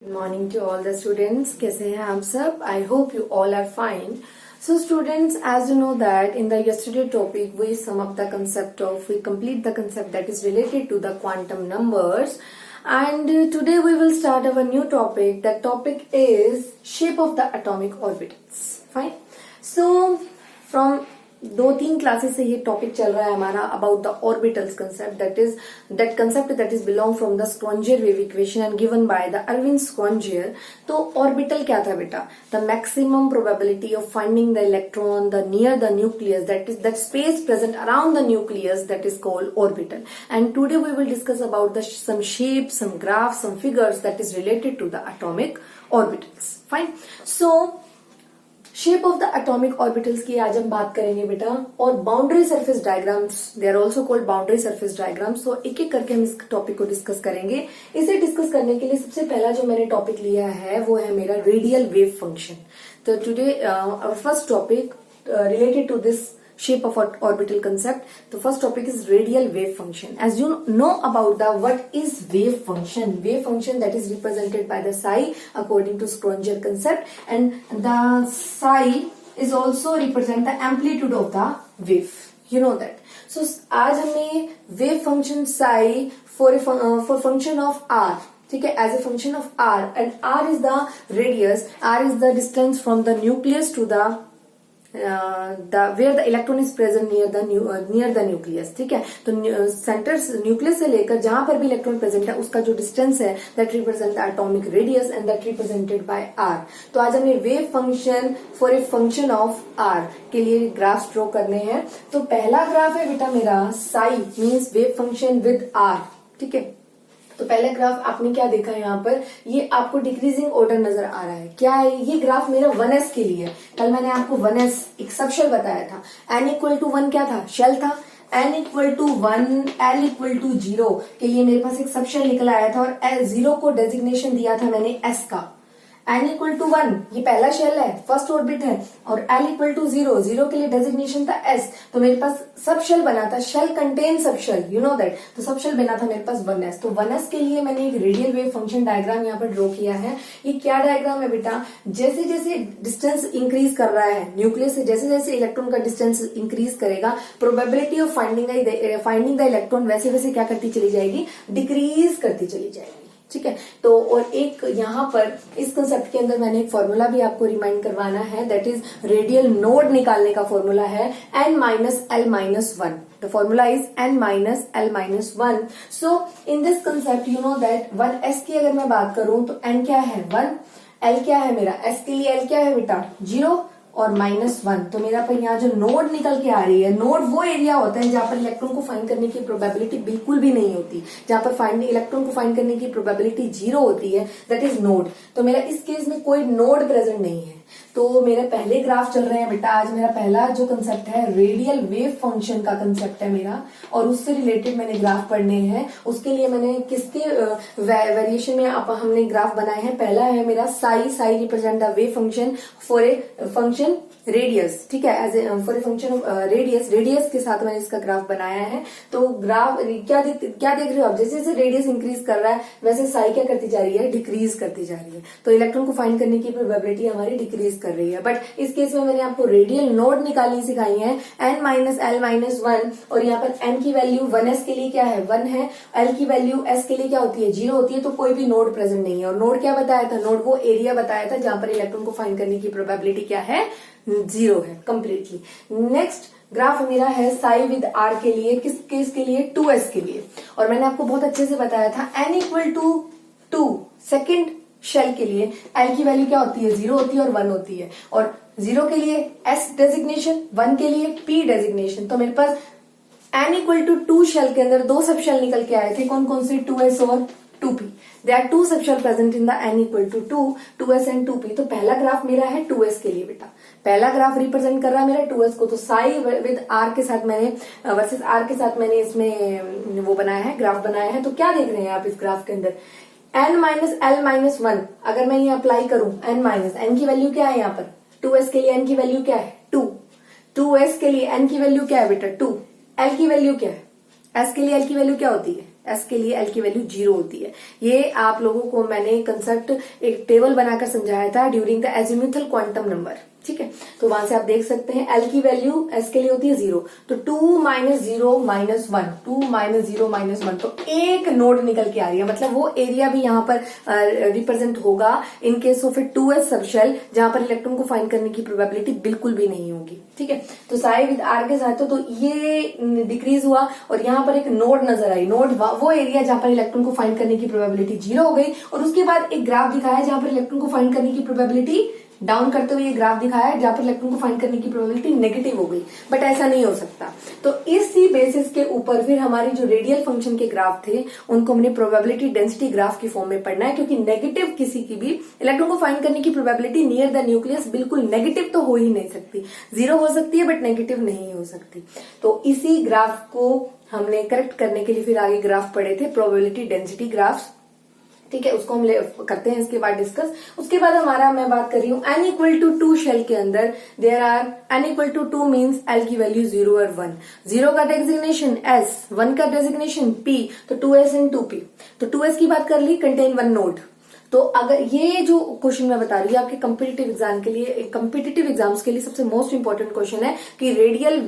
Good morning to all the students. कैसे हैं आप सब? I hope you all are fine. So students, as you know that in the yesterday topic we complete the concept that is related to the quantum numbers, and today we will start our new topic. That topic is shape of the atomic orbitals. Fine. So from 2-3 classes से ये topic चल रहा है हमारा about the orbitals concept, that concept that is belong from the Schrödinger wave equation and given by the Erwin Schrödinger. तो orbital क्या था बेटा? The maximum probability of finding the electron the near the nucleus, that space present around the nucleus, that is called orbital. And today we will discuss about some shape, some graph, some figures that is related to the atomic orbitals. Fine. So shape of the atomic orbitals की आज हम बात करेंगे बेटा. और boundary surface diagrams, they are also called boundary surface diagrams. तो एक एक करके हम इस टॉपिक को डिस्कस करेंगे. इसे डिस्कस करने के लिए सबसे पहला जो मैंने टॉपिक लिया है वो है मेरा रेडियल वेव फंक्शन. तो today our first topic related to this shape of orbital concept. The first topic is radial wave function. As you know about what is wave function that is represented by the psi according to Schrödinger concept, and the psi is also represent the amplitude of the wave. You know that. So आज हमने wave function psi for function of r, ठीक है, as a function of r, and r is the radius, r is the distance from the nucleus to the where the electron is present near the nucleus. ठीक है, तो centre nucleus से लेकर जहां पर भी इलेक्ट्रॉन प्रेजेंट है उसका जो डिस्टेंस है that represent the atomic radius and that represented by r. तो आज हमने wave function for a function of r के लिए ग्राफ ड्रॉ करने हैं. तो पहला ग्राफ है बेटा मेरा Sai means wave function with r. ठीक है, तो पहले ग्राफ आपने क्या देखा है यहाँ पर, ये आपको डिक्रीजिंग ऑर्डर नजर आ रहा है. क्या है ये ग्राफ? मेरा 1s के लिए. कल मैंने आपको 1s एक सब शेल बताया था. n इक्वल टू 1 क्या था? शेल था. n equal to 1, l equal to 0 के लिए मेरे पास एक सब शेल निकल आया था और 0 को डेजिग्नेशन दिया था मैंने s का. n इक्वल टू 1 ये पहला शेल है, फर्स्ट ऑर्बिट है, और l इक्वल टू 0 के लिए डेजिग्नेशन था s. तो मेरे पास सब शेल बना था, shell contain sub shell, you know that. तो सब शेल बना था मेरे पास 1s. तो 1s के लिए मैंने एक रेडियल वेव फंक्शन डायग्राम यहाँ पर ड्रॉ किया है. ये क्या डायग्राम है बेटा? जैसे जैसे डिस्टेंस इंक्रीज कर रहा है न्यूक्लियस से, जैसे जैसे इलेक्ट्रॉन का डिस्टेंस इंक्रीज करेगा, probability of finding the electron वैसे वैसे क्या करती चली जाएगी? डिक्रीज करती चली जाएगी. ठीक है, तो और एक यहाँ पर इस कंसेप्ट के अंदर मैंने एक फॉर्मूला भी आपको रिमाइंड करवाना है, दैट इज रेडियल नोड निकालने का फॉर्मूला है n-l-1. The formula is n-l-1. So in this concept you know that 1s की अगर मैं बात करूं तो n क्या है? 1. l क्या है मेरा? s के लिए l क्या है बेटा? 0 और -1. तो मेरा पर यहाँ जो नोड निकल के आ रही है, नोड वो एरिया होता है जहां पर इलेक्ट्रॉन को फाइंड करने की प्रोबेबिलिटी बिल्कुल भी नहीं होती, जहां पर इलेक्ट्रॉन को फाइंड करने की प्रोबेबिलिटी 0 होती है, दैट इज नोड. तो मेरा इस केस में कोई नोड प्रेजेंट नहीं है. तो मेरे पहले ग्राफ चल रहे हैं बेटा. आज मेरा पहला जो कंसेप्ट है रेडियल वेव फंक्शन का कंसेप्ट है मेरा, और उससे रिलेटेड मैंने ग्राफ पढ़ने हैं. उसके लिए मैंने किसके वेरिएशन में हमने ग्राफ बनाए हैं. पहला है मेरा psi represent the wave function for a function radius. ठीक है, as a for a function of radius के साथ मैंने इसका ग्राफ बनाया है. तो ग्राफ क्या देख रहे हो आप? जैसे जैसे रेडियस इंक्रीज कर रहा है वैसे साई क्या करती जा रही है? डिक्रीज करती जा रही है. तो इलेक्ट्रॉन को फाइंड करने की प्रोबेबिलिटी हमारी डिक्रीज कर रही है. बट इस केस में मैंने आपको रेडियल नोड निकालनी सिखाई है, n-l-1. और यहाँ पर n की वैल्यू 1s के लिए क्या है? 1 है. l की वैल्यू s के लिए क्या होती है? 0 होती है. तो कोई भी नोड प्रेजेंट नहीं है. और नोड क्या बताया था? नोड वो एरिया बताया था जहां पर इलेक्ट्रॉन को फाइंड करने की प्रोबेबिलिटी क्या है? 0 है कंप्लीटली. नेक्स्ट ग्राफ मेरा है साई विद r के लिए. किस केस के लिए? 2s के लिए. और मैंने आपको बहुत अच्छे से बताया था n equal to 2 second shell के लिए l की वैल्यू क्या होती है? 0 होती है और 1 होती है. और 0 के लिए s डेजिग्नेशन, 1 के लिए p डेजिग्नेशन. तो मेरे पास n इक्वल टू 2 शेल के अंदर 2 सब शेल निकल के आए थे. कौन कौन से? 2s और 2p. There are 2 sub shell present in the n equal to 2s and 2p. तो पहला ग्राफ मेरा है 2s के लिए बेटा. पहला ग्राफ रिप्रेजेंट कर रहा है मेरा 2s को. तो साई विद r के साथ मैंने वर्सेस r के साथ मैंने इसमें वो बनाया है, ग्राफ बनाया है. तो क्या देख रहे हैं आप इस ग्राफ के अंदर? n-l-1. अगर मैं ये अप्लाई करूं n की वैल्यू क्या है यहाँ पर? 2s के लिए n की वैल्यू क्या है? 2. 2s के लिए n की वैल्यू क्या है बेटा? 2. l की वैल्यू क्या है? s के लिए l की वैल्यू क्या होती है? एस के लिए एल की वैल्यू 0 होती है। ये आप लोगों को मैंने कंसेप्ट एक टेबल बनाकर समझाया था during the azimuthal quantum number, ठीक है। तो वहां से आप देख सकते हैं एल की वैल्यू एस के लिए होती है 0, तो 2 माइनस 0 माइनस 1, 2 माइनस 0 माइनस 1, तो एक नोड निकल के आ रही है, मतलब वो एरिया भी यहाँ पर रिप्रेजेंट होगा इन केस ऑफ 2s सबशेल, जहां पर इलेक्ट्रॉन को फाइंड करने की प्रोबेबिलिटी बिल्कुल भी नहीं होगी, ठीक है। तो साई विद आर के साथ तो ये डिक्रीज हुआ और यहाँ पर एक नोड नजर आई, नोड वो एरिया जहां पर इलेक्ट्रॉन को फाइंड करने की प्रोबेबिलिटी 0 हो गई, और उसके बाद एक ग्राफ दिखाया जहां पर इलेक्ट्रॉन को फाइंड करने की प्रोबेबिलिटी डाउन करते हुए ये ग्राफ दिखाया है जहां पर इलेक्ट्रॉन को फाइंड करने की प्रोबेबिलिटी नेगेटिव हो गई, बट ऐसा नहीं हो सकता। तो इसी बेसिस के ऊपर फिर हमारी जो रेडियल फंक्शन के ग्राफ थे उनको हमने प्रोबेबिलिटी डेंसिटी ग्राफ की फॉर्म में पढ़ना है, क्योंकि नेगेटिव किसी की भी इलेक्ट्रॉन को फाइंड करने की प्रोबेबिलिटी नियर द न्यूक्लियस बिल्कुल नेगेटिव तो हो ही नहीं सकती, 0 हो सकती है बट नेगेटिव नहीं हो सकती। तो इसी ग्राफ को हमने करेक्ट करने के लिए फिर आगे ग्राफ पढ़े थे, प्रोबेबिलिटी डेंसिटी ग्राफ, ठीक है। उसको हम करते हैं इसके बाद डिस्कस। उसके बाद हमारा मैं बात कर रही हूँ n इक्वल टू 2 शेल के अंदर there are n equal to 2 means l की वैल्यू 0 और 1, 0 का डेजिग्नेशन s, 1 का डेजिग्नेशन p, तो 2s एंड 2p। तो 2s की बात कर ली, कंटेन 1 नोड। तो अगर ये जो क्वेश्चन मैं बता रही हूँ आपके कम्पिटिटिव एग्जाम के लिए, कंपिटिटिव एग्जाम्स के लिए सबसे मोस्ट इंपॉर्टेंट क्वेश्चन है कि रेडियल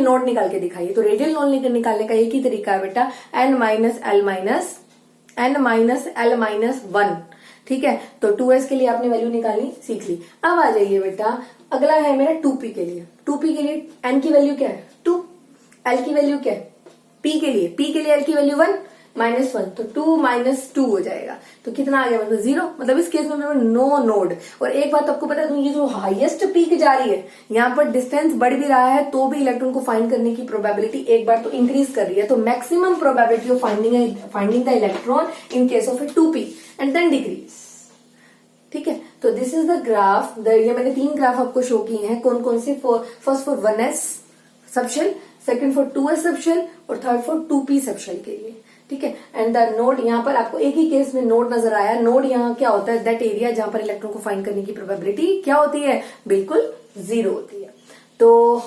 नोड निकाल के दिखाइए। तो रेडियल नोड निकालने का एक ही तरीका है बेटा, n माइनस एल माइनस 1, ठीक है। तो 2s के लिए आपने वैल्यू निकाली, सीख ली। अब आ जाइए बेटा, अगला है मेरा 2p के लिए। 2p के लिए n की वैल्यू क्या है 2, l की वैल्यू क्या है p के लिए l की वैल्यू 1 माइनस 1, तो 2 माइनस 2 हो जाएगा। तो कितना आ गया मतलब 0, मतलब इस केस में नो नोड। और एक बात आपको पता है, ये जो हाईएस्ट पीक जा रही है यहाँ पर डिस्टेंस बढ़ भी रहा है तो भी इलेक्ट्रॉन को फाइंड करने की प्रोबेबिलिटी एक बार तो इंक्रीज कर रही है। तो maximum probability of finding the electron in case of a 2p and then decrease, ठीक है। तो दिस इज द ग्राफ, ये मैंने 3 ग्राफ आपको शो किए हैं। कौन कौन से, first for 1s subshell, second for 2s subshell और थर्ड फॉर 2p सबशेल के लिए, ठीक है। एंड द नोड, यहाँ पर आपको एक ही केस में नोड नजर आया। नोड यहाँ क्या होता है, दैट एरिया जहां पर इलेक्ट्रॉन को फाइंड करने की प्रोबेबिलिटी क्या होती है, बिल्कुल 0 होती है। तो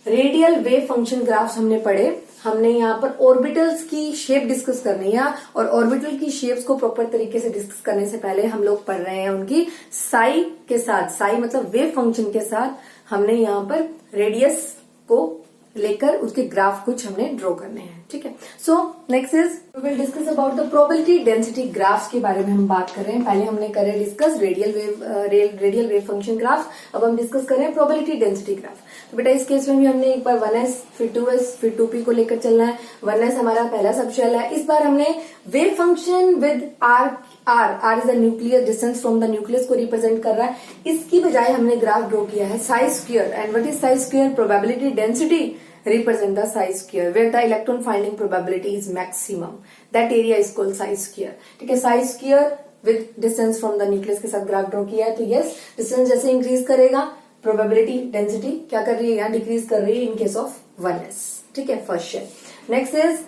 रेडियल वेव फंक्शन ग्राफ्स हमने पढ़े। हमने यहाँ पर ऑर्बिटल्स की शेप डिस्कस करनी है, और ऑर्बिटल की शेप्स को प्रॉपर तरीके से डिस्कस करने से पहले हम लोग पढ़ रहे हैं उनकी साई के साथ, साई मतलब वेव फंक्शन के साथ हमने यहाँ पर रेडियस को लेकर उसके ग्राफ कुछ हमने ड्रॉ करने हैं, ठीक है। So next is we will discuss about the probability density graphs के बारे में हम बात कर रहे हैं। पहले हमने करे discuss radial wave function graph, अब हम डिस्कस कर रहे हैं प्रोबेबिलिटी डेंसिटी ग्राफ। तो बेटा इस केस में भी हमने एक बार 1s फिर 2s फिर 2p को लेकर चलना है। 1s हमारा पहला सबशेल है। इस बार हमने wave function with r is the nucleus, distance from the nucleus को रिप्रेजेंट कर रहा है। इसकी बजाय हमने ग्राफ ड्रॉ किया है Sai square. And what is Sai square, probability density represent the psi square where the electron finding probability is maximum, that area is called psi square, ठीक है। psi square with distance from the nucleus के साथ graph draw किया है। तो yes, distance जैसे increase करेगा probability density क्या कर रही है, यहाँ डिक्रीज कर रही है इन केस ऑफ 1s, ठीक है, first shell. Next is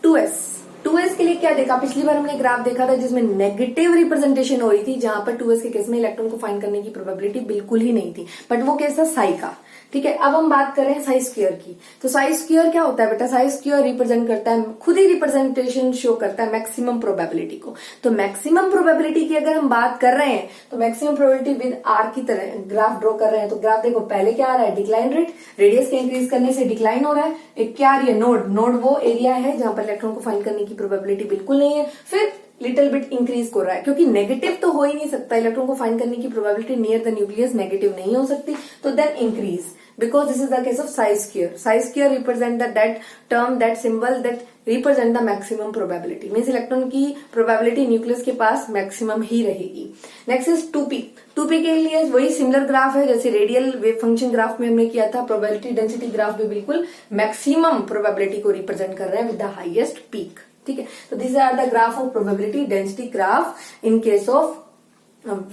2s। 2s के लिए क्या देखा, पिछली बार हमने ग्राफ देखा था जिसमें नेगेटिव रिप्रेजेंटेशन हो रही थी, जहां पर 2s के केस में इलेक्ट्रॉन को फाइंड करने की प्रोबेबिलिटी बिल्कुल ही नहीं थी, बट वो केस था साई का, ठीक है। अब हम बात कर रहे हैं साई स्क्वायर की। तो साई स्क्वायर क्या होता है बेटा, साई स्क्वायर रिप्रेजेंट करता है, खुद ही रिप्रेजेंटेशन शो करता है मैक्सिमम प्रोबेबिलिटी को। तो मैक्सिमम प्रोबेबिलिटी की अगर हम बात कर रहे हैं तो मैक्सिमम प्रोबेबिलिटी विद आर की तरह ग्राफ ड्रॉ कर रहे हैं। तो ग्राफ देखो पहले क्या आ रहा है, डिक्लाइन रेट, रेडियस के इंक्रीज करने से डिक्लाइन हो रहा है। एक क्या आ रही है, नोड, नोड वो एरिया है जहां पर इलेक्ट्रॉन को फाइंड करने की प्रोबेबिलिटी बिल्कुल नहीं है। फिर लिटिल बिट इंक्रीज हो रहा है, क्योंकि नेगेटिव तो हो ही नहीं सकता, इलेक्ट्रॉन को फाइंड करने की probability near the nucleus negative नहीं हो सकती। तो then increase, because this is the case of psi square. Psi square represent that term, that symbol that represent the maximum probability. Means electron की probability nucleus के पास maximum ही रहेगी। Next is 2p। 2p के लिए वही similar graph है जैसे radial wave function graph में हमने किया था। प्रोबेबिलिटी डेंसिटी ग्राफ भी बिल्कुल मैक्सिमम प्रोबेबिलिटी को रिप्रेजेंट कर रहे हैं विद द हाईएस्ट पीक, ठीक है। तो this are the graph of probability density graph in case of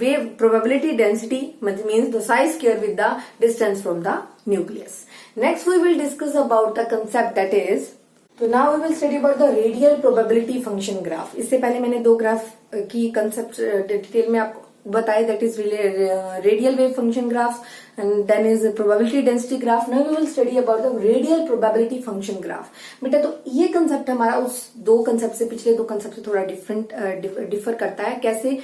wave probability density means the psi square with the distance from the nucleus. Next we will discuss about the concept that is, so now we will study about the radial probability function graph. इससे पहले मैंने 2 graph की concept detail में आपको बताए, that is radial wave function graph and then is probability density graph. Now we will study about the radial probability function graph. बेटा तो ये कंसेप्ट हमारा उस दो कंसेप्ट से, पिछले दो कंसेप्ट से थोड़ा डिफर करता है. कैसे?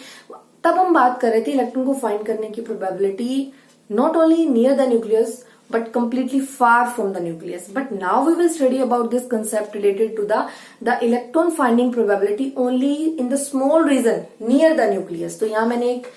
तब हम बात कर रहे थे इलेक्ट्रॉन को फाइंड करने की probability not only near the nucleus but completely far from the nucleus. But now we will study about this concept related to the electron finding probability only in the small region near the nucleus. तो यहाँ मैंने एक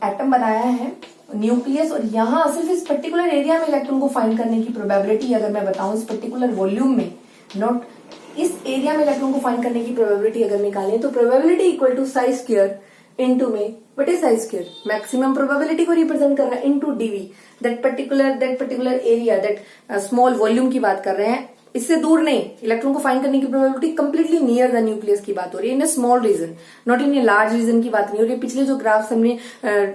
atom बनाया है nucleus, और यहाँ सिर्फ इस पर्टिकुलर एरिया में इलेक्ट्रॉन को फाइंड करने की प्रोबेबिलिटी अगर मैं बताऊं इस पर्टिकुलर वॉल्यूम में, नॉट इस एरिया में इलेक्ट्रॉन को फाइंड करने की प्रोबेबिलिटी अगर निकालें तो probability equal to psi square into में बटे साई स्क्वायर, मैक्सिमम प्रोबेबिलिटी को रिप्रेजेंट कर रहा है into dV, that particular area, that small volume की बात कर रहे हैं. इससे दूर नहीं, इलेक्ट्रॉन को फाइंड करने की probability completely near the nucleus की बात हो रही है, in a small region, not in a large region की बात नहीं हो रही. पिछले जो ग्राफ्स हमने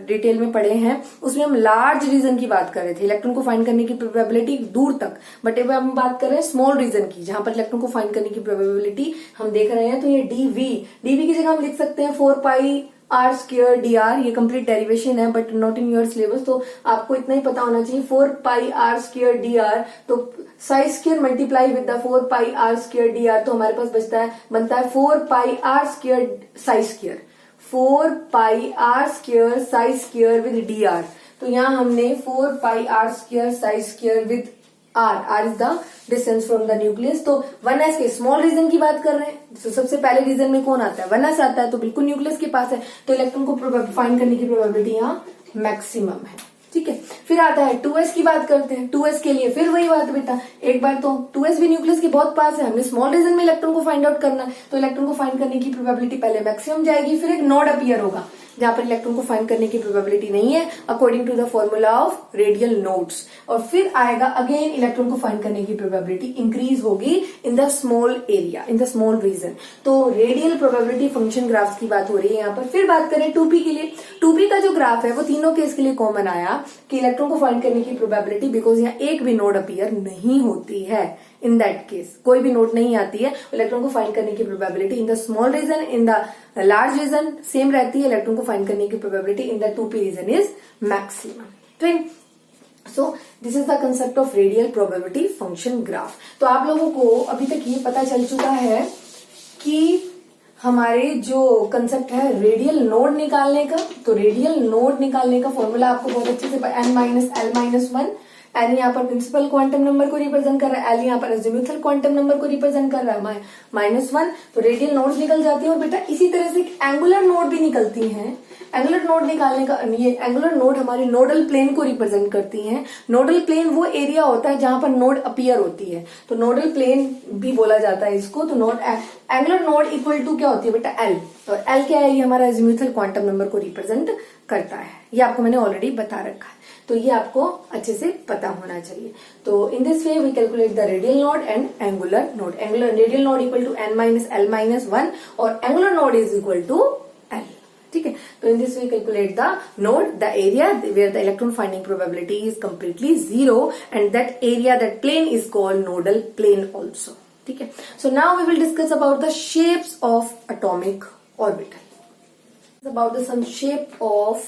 डिटेल में पढ़े हैं उसमें हम लार्ज रीजन की बात कर रहे थे, इलेक्ट्रॉन को फाइंड करने की प्रोबेबिलिटी दूर तक. बट अब हम बात कर रहे हैं स्मॉल रीजन की, जहां पर इलेक्ट्रॉन को फाइंड करने की प्रोबेबिलिटी हम देख रहे हैं. तो ये डीवी की जगह हम लिख सकते हैं 4 pi R square D R. ये कंप्लीट डेरिवेशन है but not in your syllabus, तो आपको इतना ही पता होना चाहिए 4 pi R square D R. तो psi square multiply with the 4 pi R square D R, तो हमारे पास बनता है 4 pi R square psi square, 4 pi R square psi square with D R. तो यहाँ हमने 4 pi R square psi square with R is the distance from the nucleus. तो 1s के स्मॉल रीजन की बात कर रहे हैं. तो सबसे पहले रीजन में कौन आता है? 1s आता है, तो बिल्कुल न्यूक्लियस के पास है, तो इलेक्ट्रॉन को फाइंड करने की प्रोबेबिलिटी यहाँ मैक्सिमम है. ठीक है, फिर आता है 2s की बात करते हैं. 2s के लिए फिर वही बात बेटा, एक बार तो 2s भी न्यूक्लियस के बहुत पास है, हमने स्मॉल रीजन में इलेक्ट्रॉन को फाइंड आउट करना है, तो इलेक्ट्रॉन को फाइंड करने की प्रोबेबिलिटी पहले मैक्सिमम जाएगी, फिर एक नोड अपीयर होगा जहां पर इलेक्ट्रॉन को फाइंड करने की प्रोबेबिलिटी नहीं है according to the formula of radial nodes. और फिर आएगा अगेन इलेक्ट्रॉन को फाइंड करने की प्रोबेबिलिटी इंक्रीज होगी in the small area, in the small region. तो रेडियल प्रोबेबिलिटी फंक्शन ग्राफ्स की बात हो रही है यहाँ पर. फिर बात करें 2p के लिए. 2p का जो ग्राफ है वो तीनों केस के लिए कॉमन आया कि इलेक्ट्रॉन को फाइंड करने की प्रोबेबिलिटी, बिकॉज यहाँ एक भी नोड अपीयर नहीं होती है, इन दैट केस कोई भी नोड नहीं आती है, इलेक्ट्रॉन को फाइंड करने की probability in the small region, in the large region same रहती है. इलेक्ट्रॉन को फाइंड करने की probability in the 2p region is maximum. So this is the concept of radial probability function graph. तो आप लोगों को अभी तक ये पता चल चुका है कि हमारे जो कंसेप्ट है रेडियल नोड निकालने का, तो रेडियल नोड निकालने का फॉर्मूला आपको बहुत अच्छे से n-l-1. एन यहाँ पर प्रिंसिपल क्वांटम नंबर को रिप्रेजेंट कर रहा है, एल यहाँ पर एजिमुथल क्वांटम नंबर को रिप्रेजेंट कर रहा है -1. तो रेडियल नोड्स निकल जाती है. और बेटा इसी तरह से एंगुलर नोड भी निकलती हैं. एंगुलर नोड निकालने का, ये एंगुलर नोड हमारी नोडल प्लेन को रिप्रेजेंट करती हैं. नोडल प्लेन वो एरिया होता है जहां पर नोड अपीयर होती है, तो नोडल प्लेन भी बोला जाता है इसको. तो node angular node equal to क्या होती है बेटा? एल. और एल क्या है? ये हमारा एजिमुथल क्वांटम नंबर को रिप्रेजेंट करता है. ये आपको मैंने ऑलरेडी बता रखा है, तो ये आपको अच्छे से पता होना चाहिए. तो in this way we calculate the radial node and angular node. Angular radial node equal to n-l-1 और angular node is equal to l. ठीक है, तो in this way calculate the node, the area where the electron finding probability is completely 0 and that area, that plane is called nodal plane also. ठीक है, so now we will discuss about the shapes of atomic orbital. about the some shape of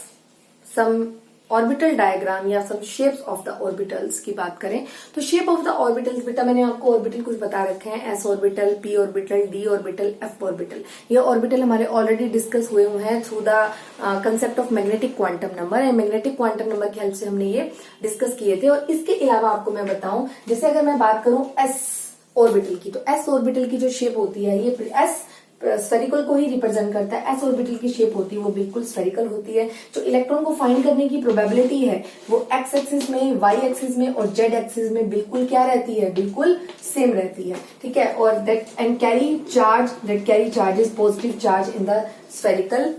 some orbital diagram या सब shapes of the orbitals की बात करें तो shape of the orbitals, बेटा मैंने आपको ऑर्बिटल कुछ बता रखे हैं, S orbital, P orbital, D orbital, F orbital. ये ऑर्बिटल हमारे ऑलरेडी डिस्कस हुए हैं through the concept of magnetic quantum number. And magnetic quantum number की हेल्प से हमने ये डिस्कस किए थे. और इसके अलावा आपको मैं बताऊं, जैसे अगर मैं बात करूं एस ऑर्बिटल की, तो एस ऑर्बिटल की जो शेप होती है, ये एस स्फेरिकल को ही रिप्रेजेंट करता है. एस ऑर्बिटल की शेप होती है वो बिल्कुल स्फेरिकल होती है. जो इलेक्ट्रॉन को फाइंड करने की प्रोबेबिलिटी है वो एक्स एक्सिस में, वाई एक्सिस में और जेड एक्सिस में बिल्कुल क्या रहती है? बिल्कुल सेम रहती है. ठीक है, और that and carry charge is positive charge in the spherical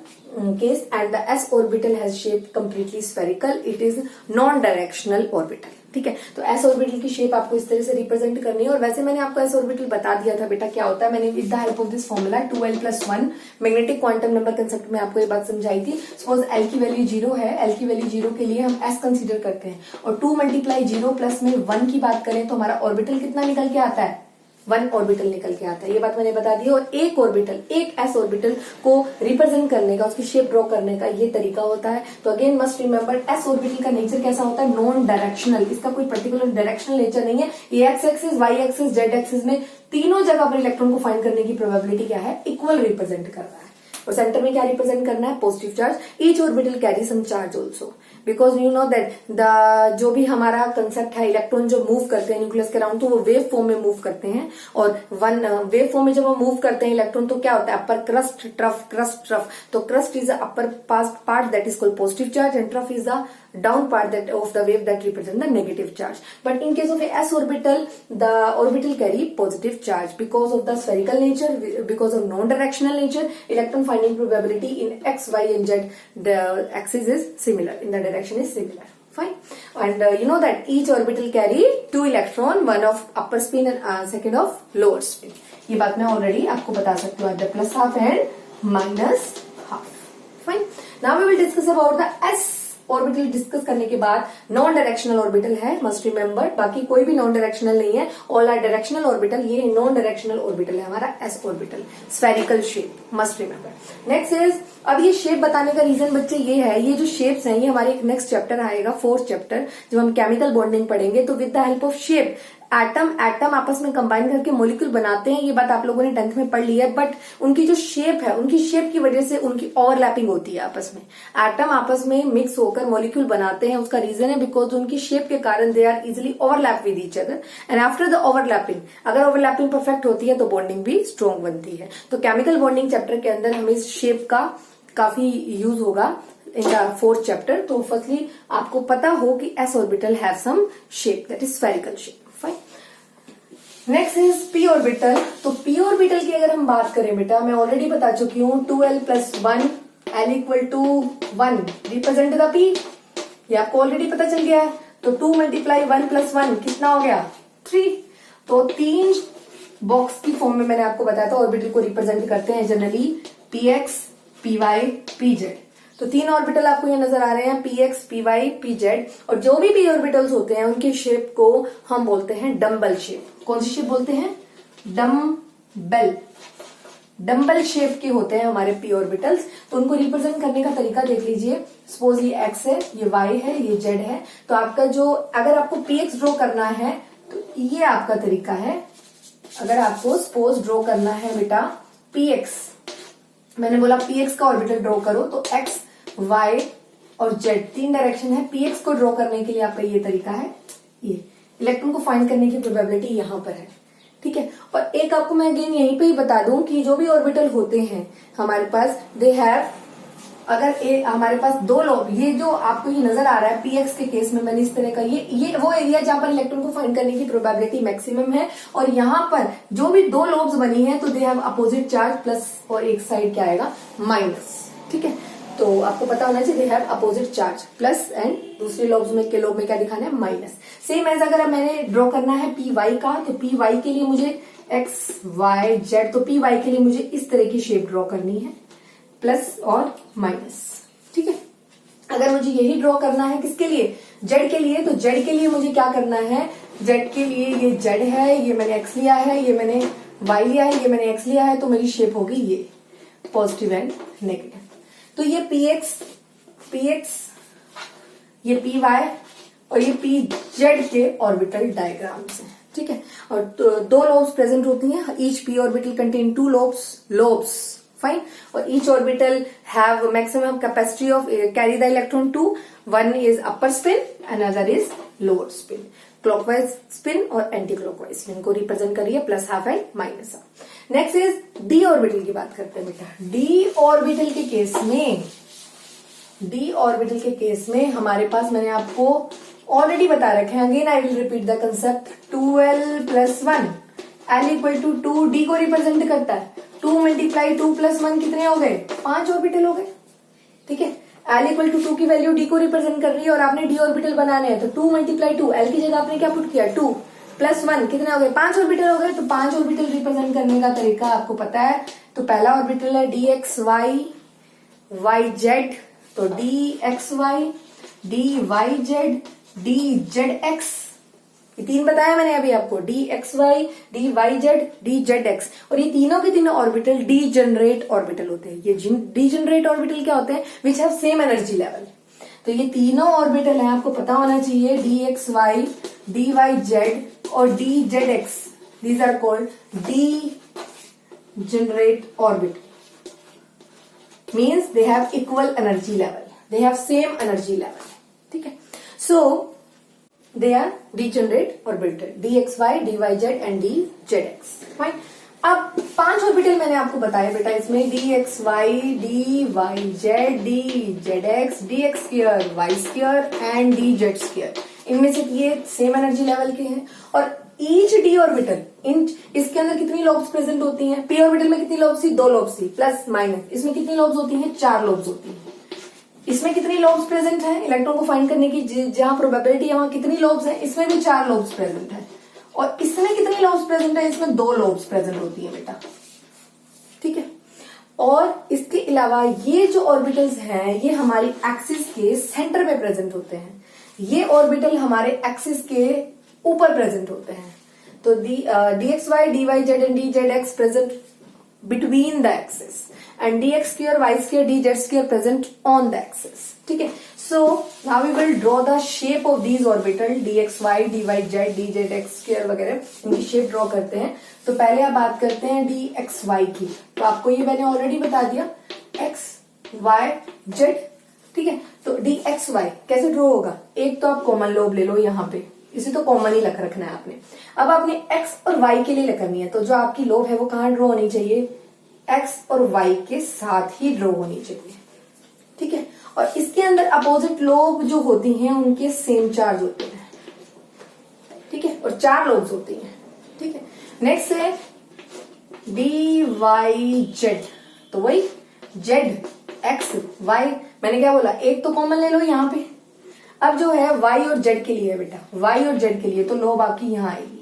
case and the s orbital has shape completely spherical. It is non-directional orbital. ठीक है, तो एस ऑर्बिटल की शेप आपको इस तरह से रिप्रेजेंट करनी है. और वैसे मैंने आपको एस ऑर्बिटल बता दिया था बेटा क्या होता है. मैंने with the help of this formula 2l+1 magnetic quantum number concept में आपको ये बात समझाई थी. सपोज एल की वैल्यू 0 है, एल की वैल्यू 0 के लिए हम एस कंसीडर करते हैं और 2 × 0 प्लस में 1 की बात करें तो हमारा ऑर्बिटल कितना निकल के आता है? वन ऑर्बिटल निकल के आता है, ये बात मैंने बता दी। और एक ऑर्बिटल, एक एस ऑर्बिटल को रिप्रेजेंट करने का, उसकी शेप ड्रॉ करने का ये तरीका होता है। तो again must remember, S orbital का नेचर कैसा होता है, नॉन डायरेक्शनल, इसका कोई पर्टिकुलर डायरेक्शनल नेचर नहीं है। ये X axis, Y axis, Z axis में तीनों जगह पर इलेक्ट्रॉन को फाइंड करने की प्रोबेबिलिटी क्या है, इक्वल रिप्रेजेंट कर रहा है। और सेंटर में क्या रिप्रेजेंट करना है, positive charge. Each orbital carry some charge also, because you know that the जो भी हमारा कंसेप्ट है, इलेक्ट्रॉन जो मूव करते हैं न्यूक्लियस के अराउंड, तो वो वेव फॉर्म में मूव करते हैं। और वन वेव फॉर्म में जब वो मूव करते हैं इलेक्ट्रॉन, तो क्या होता है, अपर क्रस्ट, ट्रफ, क्रस्ट, ट्रफ। तो crust is the upper part that is called positive charge, and trough is the down part that of the wave that represent the negative charge. But in case of a s orbital, the orbital carry positive charge because of the spherical nature, because of non-directional nature. Electron finding probability in x, y, and z, the axis is similar, in the direction is similar. Fine. And you know that each orbital carry 2 electron, one of upper spin and second of lower spin. ये बात मैं already आपको बता सकती हूँ, the plus half and minus half. Fine. Now we will discuss about the s orbital. Discuss करने के बाद नॉन डायरेक्शनल ऑर्बिटल है, मस्ट रिमेंबर, बाकी कोई भी नॉन डायरेक्शनल नहीं है, ऑल आर डायरेक्शनल ऑर्बिटल। ये नॉन डायरेक्शनल ऑर्बिटल है हमारा S orbital, spherical shape, must remember. Next is, अब ये शेप बताने का रीजन बच्चे ये है, ये जो शेप्स हैं ये हमारे एक नेक्स्ट चैप्टर आएगा, 4th चैप्टर, जब हम केमिकल बॉन्डिंग पढ़ेंगे, तो with the help of shape atom आपस में कंबाइन करके मॉलिक्यूल बनाते हैं। ये बात आप लोगों ने 10th में पढ़ ली है। बट उनकी जो शेप है, उनकी शेप की वजह से उनकी ओवरलैपिंग होती है आपस में। एटम आपस में मिक्स होकर मॉलिक्यूल बनाते हैं, उसका रीजन है बिकॉज उनकी शेप के कारण they are easily overlap with each other, and after the overlapping, अगर ओवरलैपिंग परफेक्ट होती है तो बॉन्डिंग भी स्ट्रॉन्ग बनती है। तो केमिकल बॉन्डिंग चैप्टर के अंदर हमें इस शेप का काफी यूज होगा इन द 4th चैप्टर। तो फर्स्टली आपको पता हो कि S orbital have some shape, that is spherical shape. Fine. Next is P orbital. तो पी ऑर्बिटल की अगर हम बात करें बेटा, मैं ऑलरेडी बता चुकी हूँ, 2l + 1 l = 1 represent the P, ये आपको ऑलरेडी पता चल गया है। तो 2 × 1 + 1 कितना हो गया, 3। तो 3 बॉक्स की फॉर्म में मैंने आपको बताया था ऑर्बिटल को रिप्रेजेंट करते हैं जनरली px, py, pz। तो 3 ऑर्बिटल आपको ये नजर आ रहे हैं, px, py, pz। और जो भी p ऑर्बिटल्स होते हैं उनके शेप को हम बोलते हैं डम्बल शेप। कौन सी शेप बोलते हैं, डम्बल। डम्बल शेप के होते हैं हमारे p ऑर्बिटल्स। तो उनको रिप्रेजेंट करने का तरीका देख लीजिए। सपोज ये x है, ये y है, ये z है। तो आपका जो, अगर आपको px ड्रॉ करना है तो ये आपका तरीका है। अगर आपको सपोज ड्रॉ करना है बेटा px, मैंने बोला px का ऑर्बिटल ड्रॉ करो, तो x, y और z 3 डायरेक्शन है। px को ड्रॉ करने के लिए आपका ये तरीका है, ये इलेक्ट्रॉन को फाइंड करने की प्रोबेबिलिटी यहां पर है, ठीक है। और एक आपको मैं अगेन यहीं पे ही बता दूं कि जो भी ऑर्बिटल होते हैं हमारे पास, दे हैव, अगर हमारे पास 2 लोब, ये जो आपको ये नजर आ रहा है px के केस में, मैंने इस तरह का ये वो एरिया जहां पर इलेक्ट्रॉन को फाइंड करने की प्रोबेबिलिटी मैक्सिमम है। और यहां पर जो भी 2 लोब्स बनी है तो they have opposite charge plus, और एक साइड क्या आएगा, माइनस, ठीक है। तो आपको पता होना चाहिए they have opposite charge plus, and दूसरे लोब्स में के लोब में क्या दिखाना है, माइनस। सेम एज अगर मैंने ड्रॉ करना है py का, तो py के लिए मुझे x, y, z, तो py के लिए मुझे इस तरह की शेप ड्रॉ करनी है, प्लस और माइनस, ठीक है। अगर मुझे यही ड्रॉ करना है किसके लिए, z के लिए, तो z के लिए मुझे क्या करना है, z के लिए ये z है, ये मैंने x लिया है, ये मैंने y लिया है, ये मैंने x लिया है, तो मेरी शेप होगी ये पॉजिटिव एंड नेगेटिव। तो ये px, ये py और ये pz के ऑर्बिटल डायग्राम्स हैं, ठीक है। और 2 लोब्स प्रेजेंट होती हैं, each p orbital contain 2 lobes, fine. और each orbital have maximum capacity of carry the electron 2, one is upper spin, another is lower spin, clockwise spin और एंटी क्लॉकवाइज स्पिन को represent करिए, plus half and minus half. Next is D orbital की बात करते हैं बेटा। D orbital के case में हमारे पास, मैंने आपको ऑलरेडी बता रखे हैं, again I will repeat the concept, 2l + 1 l = 2, D को रिप्रेजेंट करता है। 2 × 2 + 1 कितने हो गए, 5 ऑर्बिटल हो गए, ठीक है। l = 2 की वैल्यू डी को रिप्रेजेंट कर रही है और आपने डी ऑर्बिटल बनाने हैं, तो 2 × 2, l की जगह आपने क्या पुट किया, 2 + 1 कितने हो गए, 5 ऑर्बिटल हो गए। तो 5 ऑर्बिटल रिप्रेजेंट करने का तरीका आपको पता है। तो पहला ऑर्बिटल है dxy, yz, तो dxy, dyz, dzx, ये तीन बताया मैंने अभी आपको, D X Y, D Y Z, D Z X, और ये तीनों के तीनों ऑर्बिटल डीजेनरेट ऑर्बिटल होते हैं। ये डीजेनरेट ऑर्बिटल क्या होते हैं? Which have same energy level. तो ये तीनों ऑर्बिटल है, आपको पता होना चाहिए, D X Y, D Y Z और D Z X, these are called degenerate orbital, means they have equal energy level, they have same energy level, ठीक है। So they are degenerate orbital, dxy, dyz and dzx, fine. अब 5 orbital मैंने आपको बताया बेटा, इसमें dxy, dyz, dzx, dx square, y square and dz square, इनमें से ये सेम एनर्जी लेवल के हैं। और ईच डी ऑर्बिटल, इन इसके अंदर कितनी लोब्स प्रेजेंट होती हैं? पी ऑर्बिटल में कितनी लोब्स थी? 2 लोब्स थी, प्लस माइनस, इसमें कितनी लोब्स होती हैं? 4 लोब्स होती हैं। इसमें कितनी लोब्स प्रेजेंट है? इलेक्ट्रॉन को फाइंड करने की जहां प्रोबेबिलिटी है वहां कितनी लोब्स है? इसमें भी 4 लोब्स प्रेजेंट है। और इसमें कितनी लोब्स प्रेजेंट है? इसमें 2 लोब्स प्रेजेंट होती है बेटा, ठीक है। और इसके अलावा ये जो ऑर्बिटल्स हैं ये हमारी एक्सिस के सेंटर में प्रेजेंट होते हैं, ये ऑर्बिटल हमारे एक्सिस के ऊपर प्रेजेंट होते हैं। तो D X Y, D Y Z and D Z X present between the axis and dx square, y square, dz square present on the axis, ठीक है। So now we will draw the shape of these orbital dxy, dyz, dzx square वगैरह, इनकी shape draw करते हैं। तो पहले आप बात करते हैं dxy की, तो आपको ये मैंने ऑलरेडी बता दिया, x y z, ठीक है। तो dxy कैसे ड्रॉ होगा? एक तो आप कॉमन लोब ले लो यहाँ पे, इसे तो कॉमन ही रखना है आपने। अब आपने x और y के लिए करनी है, तो जो आपकी लोब है वो कहां ड्रॉ होनी चाहिए? x और y के साथ ही ड्रॉ होनी चाहिए, ठीक है। और इसके अंदर अपोजिट लोब जो होती हैं उनके सेम चार्ज होते हैं, ठीक है, और 4 लोब्स होती हैं, ठीक है। नेक्स्ट है डी वाई जेड, तो वही जेड एक्स वाई, मैंने क्या बोला, एक तो कॉमन ले लो यहाँ पे। अब जो है y और z के लिए बेटा, y और z के लिए तो लोब आपकी यहां आएगी,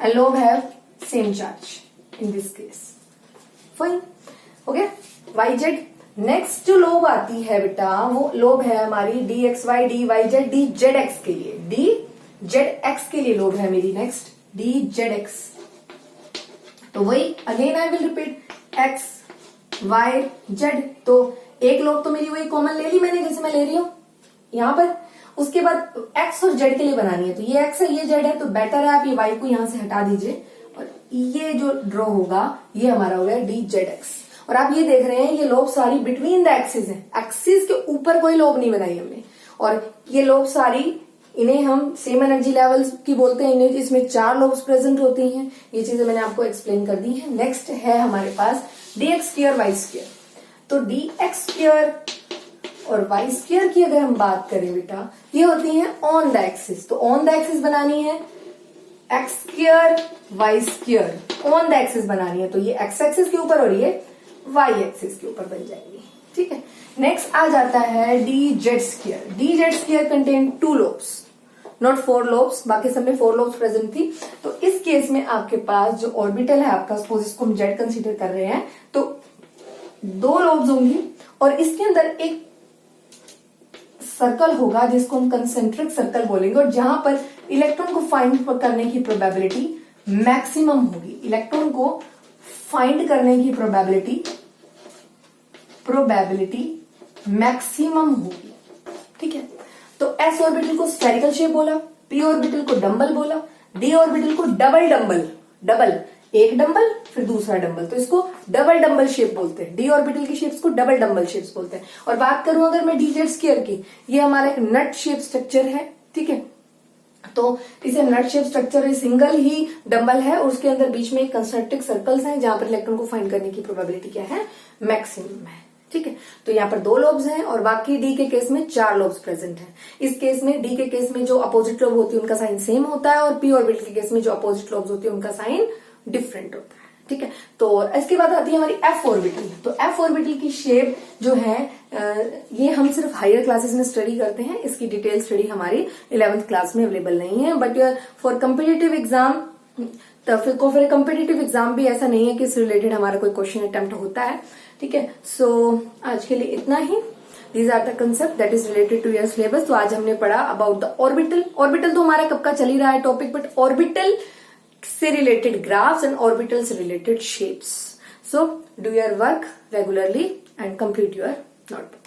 and lobe have same charge in this case, fine, okay, y z। Next जो लोब आती है बेटा वो लोब है हमारी dxy, dyz, dzx के लिए, dzx के लिए लोब है मेरी नेक्स्ट dzx। तो वही again I will repeat x y z, तो एक लोब तो मेरी वही कॉमन ले ली मैंने, जैसे मैं ले रही हूं यहां पर। उसके बाद x और z के लिए बनानी है, तो ये x है ये z है, तो बेटर है आप ये y को यहां से हटा दीजिए और ये जो ड्रॉ होगा ये हमारा हो गया dzx। और आप ये देख रहे हैं ये लोब सारी बिटवीन द एक्सिस है, एक्सिस के ऊपर कोई लोब नहीं बनाई हमने। और ये लोब सारी, इन्हें हम सेम एनर्जी लेवल्स की बोलते हैं, इन्हें इसमें 4 लोब्स प्रेजेंट होती हैं। ये चीजें मैंने आपको एक्सप्लेन कर दी है। नेक्स्ट है हमारे पास dx स्क्वायर वाई स्क्वायर, तो dx स्क्वायर और वाई स्क्वायर की अगर हम बात करें बेटा, ये होती है ऑन द एक्सिस। तो ऑन द एक्सिस बनानी है X square Y square, on the axis बनानी है, तो ये एक्स एक्सिस के ऊपर और ये वाई एक्सिस के ऊपर बन जाएगी, ठीक है। नेक्स्ट आ जाता है D Z square. D Z square contain 2 lobes, not 4 lobes, बाकी सब में 4 लोब्स प्रेजेंट थी। तो इस केस में आपके पास जो ऑर्बिटल है आपका, सपोज इसको हम जेड कंसीडर कर रहे हैं, तो 2 लोब्स होंगी और इसके अंदर एक सर्कल होगा जिसको हम कंसेंट्रिक सर्कल बोलेंगे, और जहां पर इलेक्ट्रॉन को फाइंड करने की प्रोबेबिलिटी मैक्सिमम होगी। इलेक्ट्रॉन को फाइंड करने की प्रोबेबिलिटी मैक्सिमम होगी, ठीक है। तो एस ऑर्बिटल को स्फेरिकल शेप बोला, पी ऑर्बिटल को डंबल बोला, डी ऑर्बिटल को डबल डंबल, डबल एक डंबल फिर दूसरा डंबल, तो इसको डबल डंबल शेप बोलते हैं। डी ऑर्बिटल की शेप्स को डबल डंबल शेप्स बोलते हैं। और बात करूं अगर मैं डी जेड स्क्वायर की, ये हमारा एक नट शेप स्ट्रक्चर है, ठीक है। तो इसे नट शेप स्ट्रक्चर सिंगल ही डंबल है और उसके अंदर बीच में एक कंसेंट्रिक सर्कल्स हैं जहां पर इलेक्ट्रॉन को फाइंड करने की प्रोबेबिलिटी क्या है, मैक्सिमम है, ठीक है। तो यहाँ पर 2 लोब्स हैं और बाकी डी के केस में 4 लोब्स प्रेजेंट हैं। इस केस में डी के केस में जो अपोजिट लोब होती है उनका साइन सेम होता है और पी ऑर्बिटल के केस में जो अपोजिट लोब्स होती है उनका साइन डिफरेंट होता है, ठीक है। तो इसके बाद आती है हमारी एफ ऑर्बिटल। तो एफ ऑर्बिटल की शेप जो है ये हम सिर्फ हायर क्लासेस में स्टडी करते हैं, इसकी डिटेल स्टडी हमारी 11th क्लास में अवेलेबल नहीं है। बट फॉर कम्पिटिटिव एग्जाम, तो फिर कम्पिटिटिव एग्जाम भी ऐसा नहीं है कि इससे रिलेटेड हमारा कोई क्वेश्चन अटेम्प्ट होता है, ठीक है। सो आज के लिए इतना ही। These are the concept that is related to your syllabus. तो आज हमने पढ़ा अबाउट द ऑर्बिटल। ऑर्बिटल तो हमारा कब का चल ही रहा है टॉपिक, बट ऑर्बिटल से रिलेटेड ग्राफ्स एंड ऑर्बिटल से related shapes. So do your work regularly and complete your notebook.